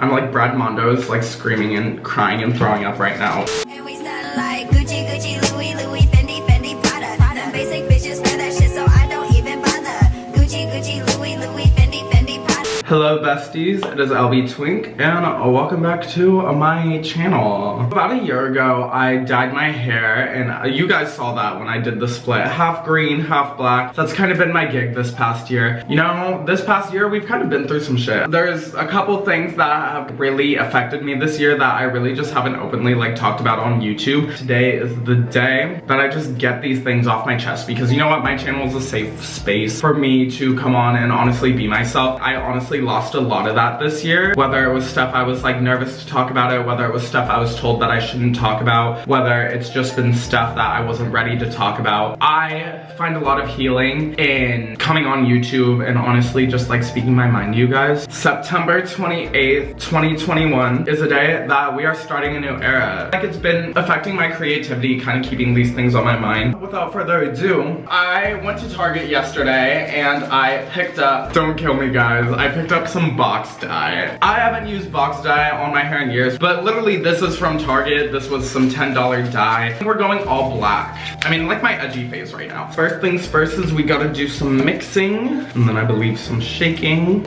I'm like Brad Mondo's like screaming and crying and throwing up right now. And we stand like Gucci, Gucci, Louis, Louis, Fendi, Fendi, Prada. Them basic bitches wear that shit, so I don't even bother. Gucci, Gucci, Louis, Louis, Fendi, Fendi, Prada. Hello besties, it is LBtwink and welcome back to my channel. About a year ago, I dyed my hair and you guys saw that when I did the split. Half green, half black. That's kind of been my gig this past year. You know, this past year, we've kind of been through some shit. There's a couple things that have really affected me this year that I really just haven't openly like talked about on YouTube. Today is the day that I just get these things off my chest because you know what? My channel is a safe space for me to come on and honestly be myself. I honestly lost a lot of that this year, whether it was stuff I was like nervous to talk about it, whether it was stuff I was told that I shouldn't talk about, whether it's just been stuff that I wasn't ready to talk about. I find a lot of healing in coming on YouTube and honestly just like speaking my mind to you guys. September 28th, 2021 is a day that we are starting a new era. Like it's been affecting my creativity, kind of keeping these things on my mind. Without further ado, I went to Target yesterday and I picked up, don't kill me guys, I picked up some box dye. I haven't used box dye on my hair in years, but literally this is from Target. This was some $10 dye. We're going all black. I mean, like my edgy phase right now. First things first is we gotta do some mixing, and then I believe some shaking.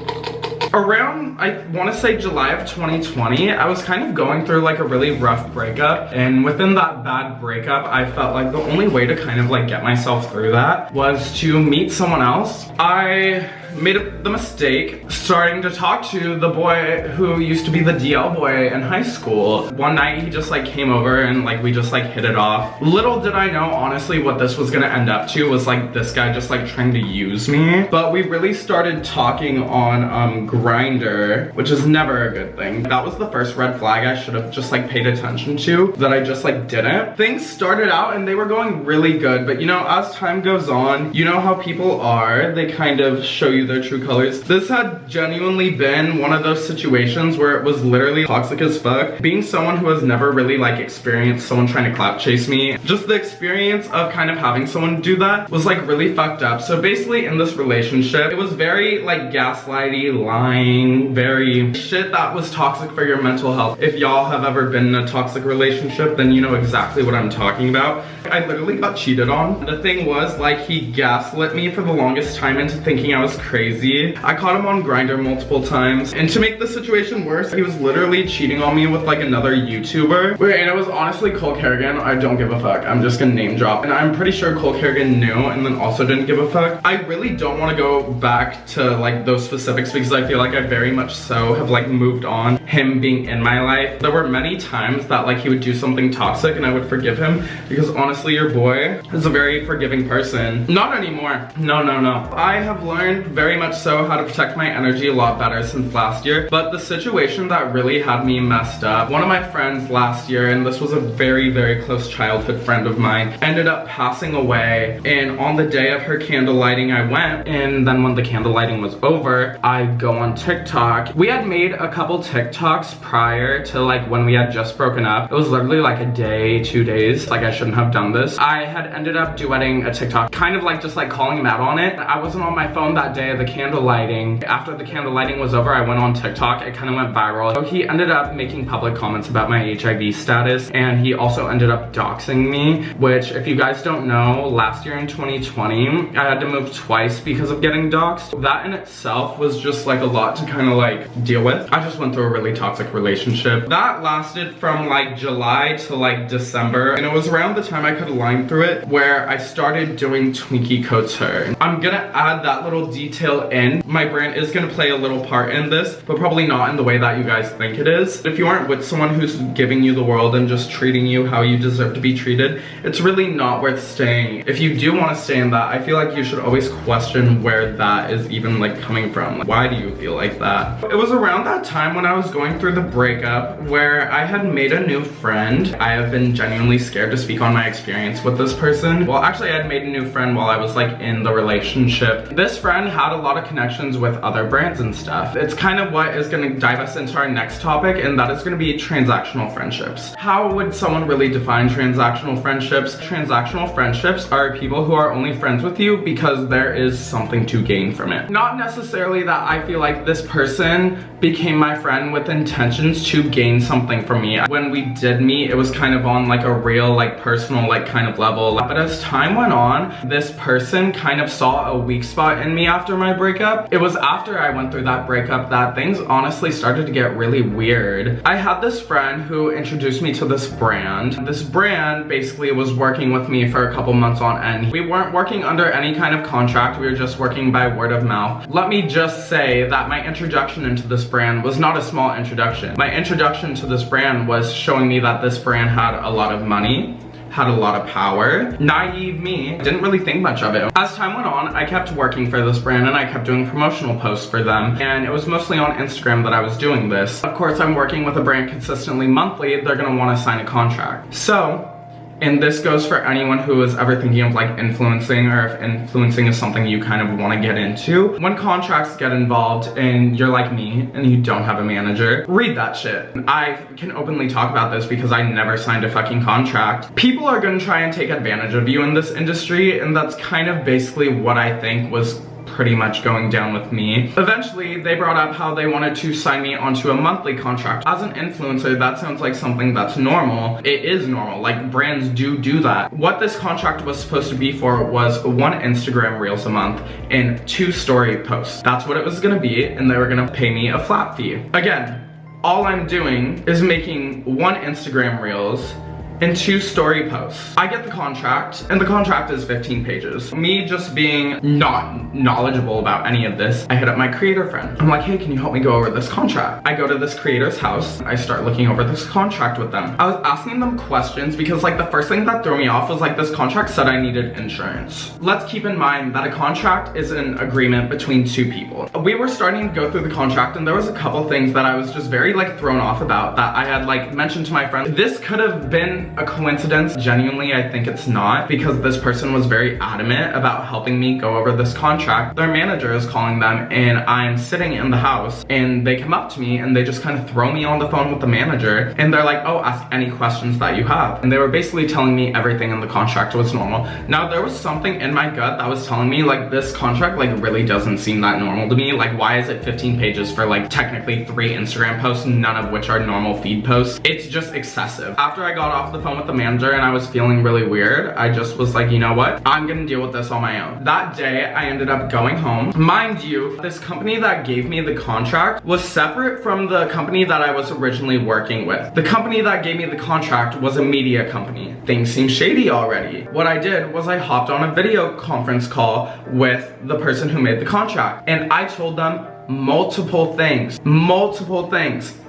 Around, I want to say July of 2020, I was kind of going through like a really rough breakup, and within that bad breakup, I felt like the only way to kind of like get myself through that was to meet someone else. I made the mistake starting to talk to the boy who used to be the DL boy in high school. One night he just like came over and like we just like hit it off. Little did I know honestly what this was gonna end up to was like this guy just like trying to use me. But we really started talking on Grindr, which is never a good thing. That was the first red flag I should have just like paid attention to that I just like didn't. Things started out and they were going really good, but you know, as time goes on, you know how people are, they kind of show you their true colors. This had genuinely been one of those situations where it was literally toxic as fuck. Being someone who has never really like experienced someone trying to clout chase me, just the experience of kind of having someone do that was like really fucked up. So basically in this relationship, it was very like gaslighty, lying, very shit that was toxic for your mental health. If y'all have ever been in a toxic relationship, then you know exactly what I'm talking about. I literally got cheated on. The thing was like he gaslit me for the longest time into thinking I was crazy. I caught him on Grindr multiple times, and to make the situation worse, he was literally cheating on me with like another YouTuber. And it was honestly Cole Kerrigan. I don't give a fuck. I'm just gonna name drop. And I'm pretty sure Cole Kerrigan knew and then also didn't give a fuck. I really don't want to go back to like those specifics because I feel like I very much so have like moved on him being in my life. There were many times that like he would do something toxic and I would forgive him because honestly your boy is a very forgiving person. Not anymore. No. I have learned very much so how to protect my energy a lot better since last year, but the situation that really had me messed up, one of my friends last year, and this was a very, very close childhood friend of mine, ended up passing away, and on the day of her candle lighting I went, and then when the candle lighting was over, I go on TikTok. We had made a couple TikToks prior to like when we had just broken up. It was literally like a day, 2 days, like I shouldn't have done this. I had ended up duetting a TikTok, kind of like just like calling him out on it. I wasn't on my phone that day of the candle lighting. After the candle lighting was over, I went on TikTok. It kind of went viral. So he ended up making public comments about my HIV status, and he also ended up doxing me, which if you guys don't know, last year in 2020, I had to move twice because of getting doxed. That in itself was just like a lot to kind of like deal with. I just went through a really toxic relationship. That lasted from like July to like December, and it was around the time I could align through it where I started doing Twinky Couture. I'm gonna add that little detail in. My brand is gonna play a little part in this, but probably not in the way that you guys think it is. If you aren't with someone who's giving you the world and just treating you how you deserve to be treated, it's really not worth staying. If you do want to stay in that, I feel like you should always question where that is even like coming from. Like, why do you feel like that? It was around that time when I was going through the breakup where I had made a new friend. I have been genuinely scared to speak on my experience with this person. Well, actually I had made a new friend while I was like in the relationship. This friend had a lot of connections with other brands and stuff. It's kind of what is going to dive us into our next topic, and that is going to be transactional friendships. How would someone really define transactional friendships? Transactional friendships are people who are only friends with you because there is something to gain from it. Not necessarily that I feel like this person became my friend with intentions to gain something from me. When we did meet, it was kind of on like a real, like personal, like kind of level. But as time went on, this person kind of saw a weak spot in me after my breakup. It was after I went through that breakup that things honestly started to get really weird. I had this friend who introduced me to this brand. This brand basically was working with me for a couple months on end. We weren't working under any kind of contract. We were just working by word of mouth. Let me just say that my introduction into this brand was not a small introduction. My introduction to this brand was showing me that this brand had a lot of money, had a lot of power. Naive me didn't really think much of it. As time went on, I kept working for this brand and I kept doing promotional posts for them, and it was mostly on Instagram that I was doing this. Of course, I'm working with a brand consistently monthly. They're gonna want to sign a contract. So, and this goes for anyone who is ever thinking of like influencing, or if influencing is something you kind of want to get into. When contracts get involved and you're like me and you don't have a manager, read that shit. I can openly talk about this because I never signed a fucking contract. People are gonna try and take advantage of you in this industry, and that's kind of basically what I think was pretty much going down with me. Eventually, they brought up how they wanted to sign me onto a monthly contract. As an influencer, that sounds like something that's normal. It is normal, like brands do that. What this contract was supposed to be for was 1 Instagram Reels a month and 2 story posts. That's what it was gonna be, and they were gonna pay me a flat fee. Again, all I'm doing is making 1 Instagram Reels and 2 story posts. I get the contract, and the contract is 15 pages. Me just being not knowledgeable about any of this, I hit up my creator friend. I'm like, hey, can you help me go over this contract? I go to this creator's house. I start looking over this contract with them. I was asking them questions because like the first thing that threw me off was like this contract said I needed insurance. Let's keep in mind that a contract is an agreement between 2 people. We were starting to go through the contract, and there was a couple things that I was just very like thrown off about that I had like mentioned to my friend. This could have been a coincidence. Genuinely, I think it's not, because this person was very adamant about helping me go over this contract. Their manager is calling them, and I'm sitting in the house, and they come up to me and they just kind of throw me on the phone with the manager, and they're like, oh, ask any questions that you have. And they were basically telling me everything in the contract was normal. Now, there was something in my gut that was telling me like this contract like really doesn't seem that normal to me. Like, why is it 15 pages for like technically 3 Instagram posts, none of which are normal feed posts? It's just excessive. After I got off the phone with the manager and I was feeling really weird, I just was like, you know what? I'm gonna deal with this on my own. That day, I ended up going home. Mind you, this company that gave me the contract was separate from the company that I was originally working with. The company that gave me the contract was a media company. Things seemed shady already. What I did was I hopped on a video conference call with the person who made the contract, and I told them multiple things.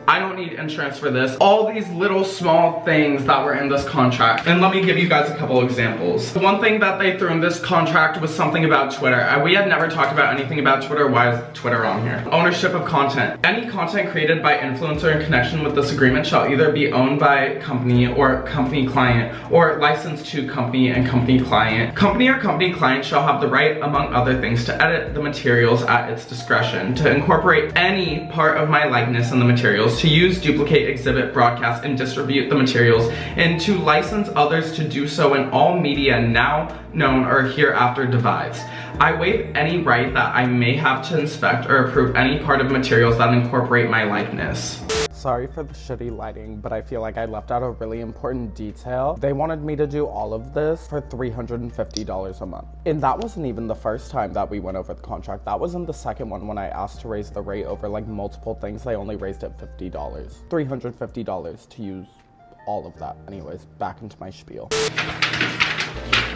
I don't need insurance for this. All these little small things that were in this contract. And let me give you guys a couple examples. One thing that they threw in this contract was something about Twitter. We had never talked about anything about Twitter. Why is Twitter on here? Ownership of content. Any content created by influencer in connection with this agreement shall either be owned by company or company client, or licensed to company and company client. Company or company client shall have the right, among other things, to edit the materials at its discretion, to incorporate any part of my likeness in the materials, to use, duplicate, exhibit, broadcast, and distribute the materials, and to license others to do so in all media now known or hereafter devised. I waive any right that I may have to inspect or approve any part of materials that incorporate my likeness. Sorry for the shitty lighting, but I feel like I left out a really important detail. They wanted me to do all of this for $350 a month. And that wasn't even the first time that we went over the contract. That was in the second one when I asked to raise the rate over like multiple things. They only raised it $50. $350 to use all of that. Anyways, back into my spiel.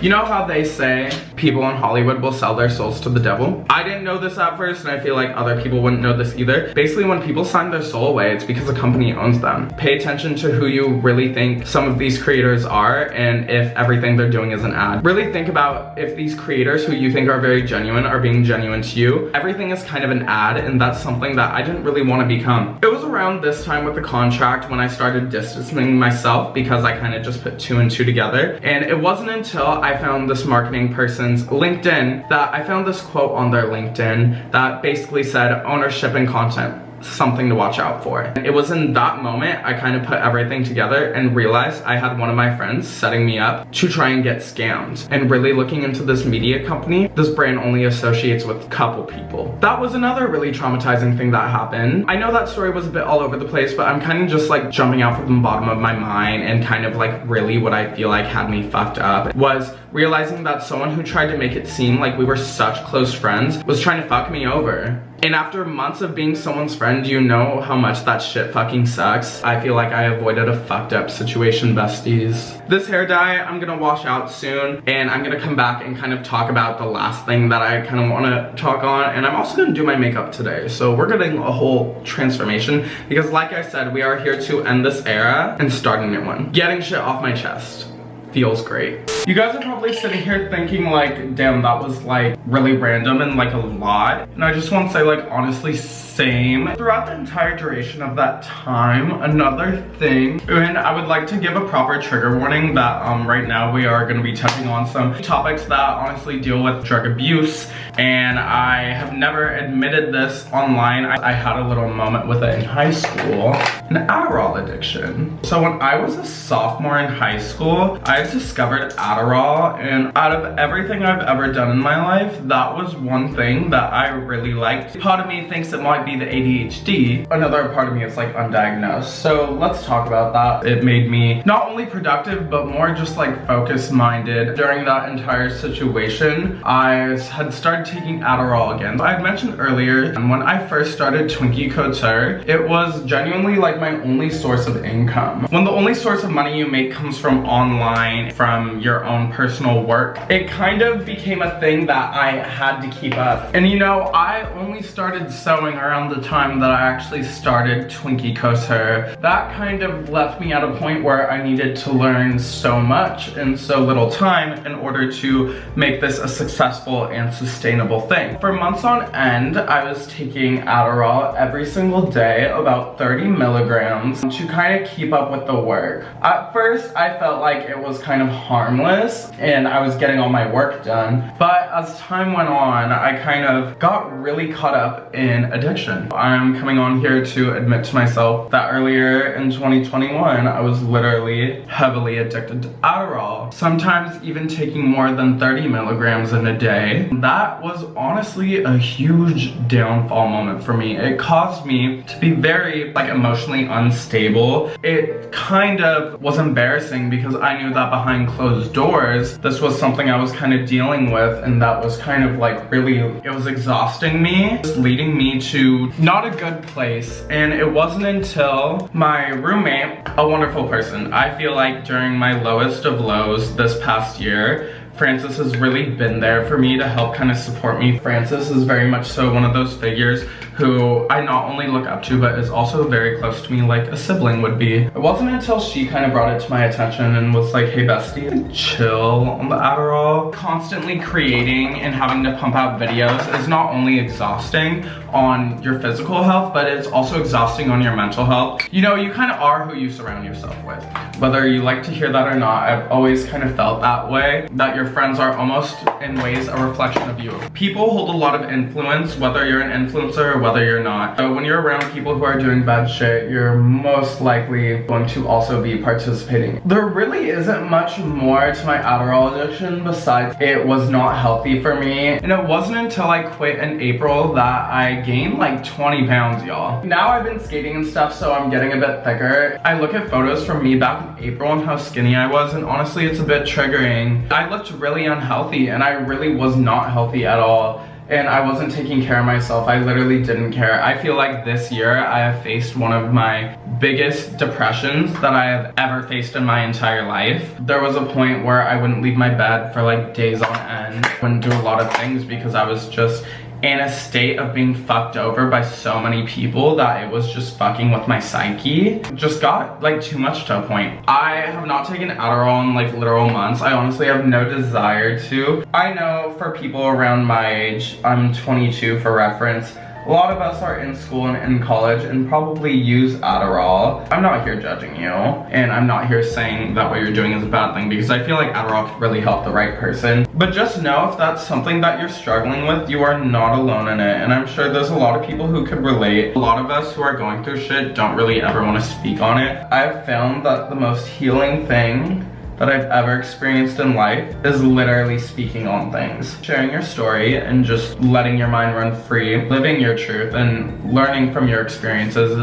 You know how they say people in Hollywood will sell their souls to the devil? I didn't know this at first, and I feel like other people wouldn't know this either. Basically, when people sign their soul away, it's because a company owns them. Pay attention to who you really think some of these creators are, and if everything they're doing is an ad. Really think about if these creators who you think are very genuine are being genuine to you. Everything is kind of an ad, and that's something that I didn't really want to become. It was around this time with the contract when I started distancing myself myself because I kind of just put 2 and 2 together. And it wasn't until I found this marketing person's LinkedIn that I found this quote on their LinkedIn that basically said ownership and content, something to watch out for. It was in that moment I kind of put everything together and realized I had one of my friends setting me up to try and get scammed. And really looking into this media company, this brand only associates with a couple people. That was another really traumatizing thing that happened. I know that story was a bit all over the place, but I'm kind of just like jumping out from the bottom of my mind, and kind of like really what I feel like had me fucked up was realizing that someone who tried to make it seem like we were such close friends was trying to fuck me over. And after months of being someone's friend, you know how much that shit fucking sucks. I feel like I avoided a fucked up situation, besties. This hair dye, I'm gonna wash out soon, and I'm gonna come back and kind of talk about the last thing that I kind of wanna talk on. And I'm also gonna do my makeup today. So we're getting a whole transformation because like I said, we are here to end this era and start a new one. Getting shit off my chest feels great. You guys are probably sitting here thinking like, damn, that was like really random and like a lot. And I just want to say like, honestly, same. Throughout the entire duration of that time, another thing, and I would like to give a proper trigger warning that right now we are going to be touching on some topics that honestly deal with drug abuse. And I have never admitted this online. I had a little moment with it in high school, an Adderall addiction. So when I was a sophomore in high school, I discovered Adderall, and out of everything I've ever done in my life, that was one thing that I really liked. Part of me thinks it might be the ADHD. Another part of me is like undiagnosed. So let's talk about that. It made me not only productive, but more just like focus-minded. During that entire situation, I had started taking Adderall again. I had mentioned earlier, and when I first started Twinky Couture, it was genuinely like my only source of income. When the only source of money you make comes from online, from your own personal work, it kind of became a thing that I had to keep up. And you know, I only started sewing around the time that I actually started Twinky Couture. That kind of left me at a point where I needed to learn so much in so little time in order to make this a successful and sustainable thing. For months on end, I was taking Adderall every single day, about 30 milligrams, to kind of keep up with the work. At first, I felt like it was kind of harmless and I was getting all my work done, but as time went on, I kind of got really caught up in addiction. I'm coming on here to admit to myself that earlier in 2021, I was literally heavily addicted to Adderall, sometimes even taking more than 30 milligrams in a day. That was honestly a huge downfall moment for me. It caused me to be very like emotionally unstable. It kind of was embarrassing because I knew that behind closed doors, this was something I was kind of dealing with, and that was kind of like really, it was exhausting me, just leading me to not a good place. And it wasn't until my roommate, a wonderful person, I feel like during my lowest of lows this past year, Francis has really been there for me to help kind of support me. Francis is very much so one of those figures who I not only look up to, but is also very close to me like a sibling would be. It wasn't until she kind of brought it to my attention and was like, hey bestie, chill on the Adderall. Constantly creating and having to pump out videos is not only exhausting on your physical health, but it's also exhausting on your mental health. You know, you kind of are who you surround yourself with. Whether you like to hear that or not, I've always kind of felt that way, that your friends are almost in ways a reflection of you. People hold a lot of influence, whether you're an influencer or whether you're not. So when you're around people who are doing bad shit, you're most likely going to also be participating. There really isn't much more to my Adderall addiction besides it was not healthy for me. And it wasn't until I quit in April that I gained like 20 pounds, y'all. Now I've been skating and stuff, so I'm getting a bit thicker. I look at photos from me back in April and how skinny I was, and honestly, it's a bit triggering. I looked really unhealthy, and I really was not healthy at all. And I wasn't taking care of myself. I literally didn't care. I feel like this year I have faced one of my biggest depressions that I have ever faced in my entire life. There was a point where I wouldn't leave my bed for like days on end. I wouldn't do a lot of things because I was just in a state of being fucked over by so many people that it was just fucking with my psyche. It just got like too much to a point. I have not taken Adderall in like literal months. I honestly have no desire to. I know for people around my age, I'm 22 for reference, A lot of us are in school and in college and probably use Adderall. I'm not here judging you, and I'm not here saying that what you're doing is a bad thing, because I feel like Adderall could really help the right person. But just know if that's something that you're struggling with, you are not alone in it, and I'm sure there's a lot of people who could relate. A lot of us who are going through shit don't really ever want to speak on it. I've found that the most healing thing that I've ever experienced in life is literally speaking on things. Sharing your story and just letting your mind run free, living your truth and learning from your experiences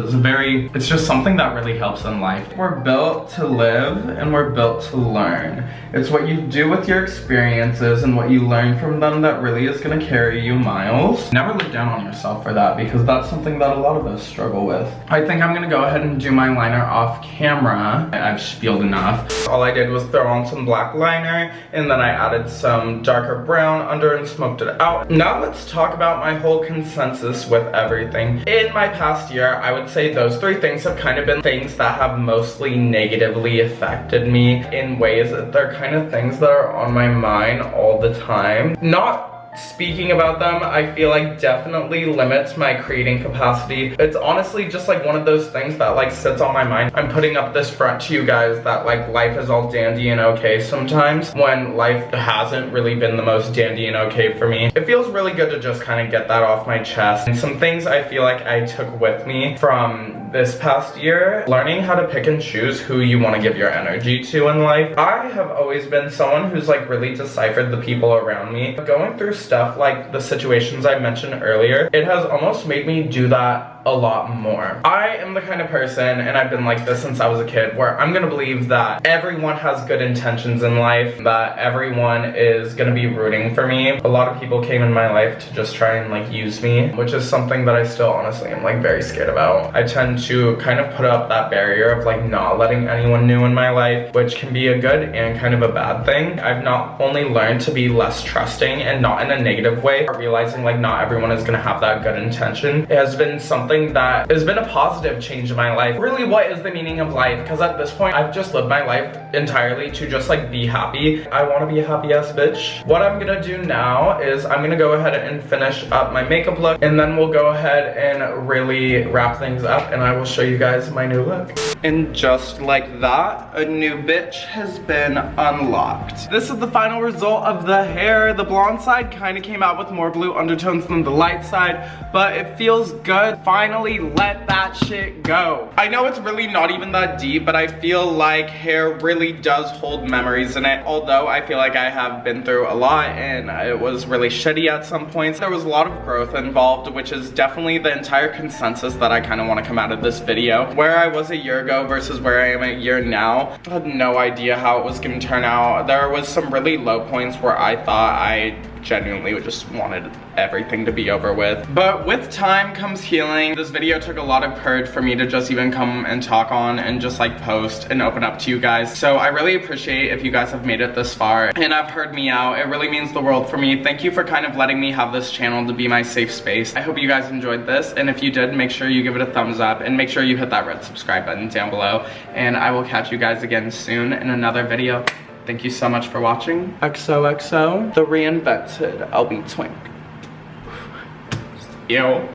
it's just something that really helps in life. We're built to live and we're built to learn. It's what you do with your experiences and what you learn from them that really is gonna carry you miles. Never look down on yourself for that, because that's something that a lot of us struggle with. I think I'm gonna go ahead and do my liner off camera. I've spieled enough. All I did was throw on some black liner, and then I added some darker brown under and smoked it out. Now let's talk about my whole consensus with everything. In my past year, I would say those three things have kind of been things that have mostly negatively affected me in ways that they're kind of things that are on my mind all the time. Not speaking about them, I feel like definitely limits my creating capacity. It's honestly just like one of those things that like sits on my mind. I'm putting up this front to you guys that like life is all dandy and okay sometimes, when life hasn't really been the most dandy and okay for me. It feels really good to just kind of get that off my chest. And some things I feel like I took with me from this past year: learning how to pick and choose who you want to give your energy to in life. I have always been someone who's like really deciphered the people around me. Going through stuff like the situations I mentioned earlier, it has almost made me do that a lot more. I am the kind of person, and I've been like this since I was a kid, where I'm gonna believe that everyone has good intentions in life, that everyone is gonna be rooting for me. A lot of people came in my life to just try and like use me, which is something that I still honestly am like very scared about. I tend to kind of put up that barrier of like not letting anyone new in my life, which can be a good and kind of a bad thing. I've not only learned to be less trusting, and not in a negative way, but realizing like not everyone is gonna have that good intention. It has been something that has been a positive change in my life. Really, what is the meaning of life? Because at this point, I've just lived my life entirely to just like be happy. I want to be a happy ass bitch. What I'm gonna do now is I'm gonna go ahead and finish up my makeup look, and then we'll go ahead and really wrap things up, and I will show you guys my new look. And just like that, a new bitch has been unlocked. This is the final result of the hair. The blonde side kind of came out with more blue undertones than the light side, but it feels good. Finally let that shit go. I know it's really not even that deep, but I feel like hair really does hold memories in it. Although I feel like I have been through a lot and it was really shitty at some points. There was a lot of growth involved, which is definitely the entire consensus that I kind of want to come out of this video. Where I was a year ago versus where I am a year now, I had no idea how it was going to turn out. There was some really low points where I thought I genuinely just wanted everything to be over with. But with time comes healing. This video took a lot of courage for me to just even come and talk on and just like post and open up to you guys. So I really appreciate if you guys have made it this far and have heard me out. It really means the world for me. Thank you for kind of letting me have this channel to be my safe space. I hope you guys enjoyed this, and if you did, make sure you give it a thumbs up and make sure you hit that red subscribe button down below, and I will catch you guys again soon in another video. Thank you so much for watching. XOXO, the reinvented LBtwink. Yo.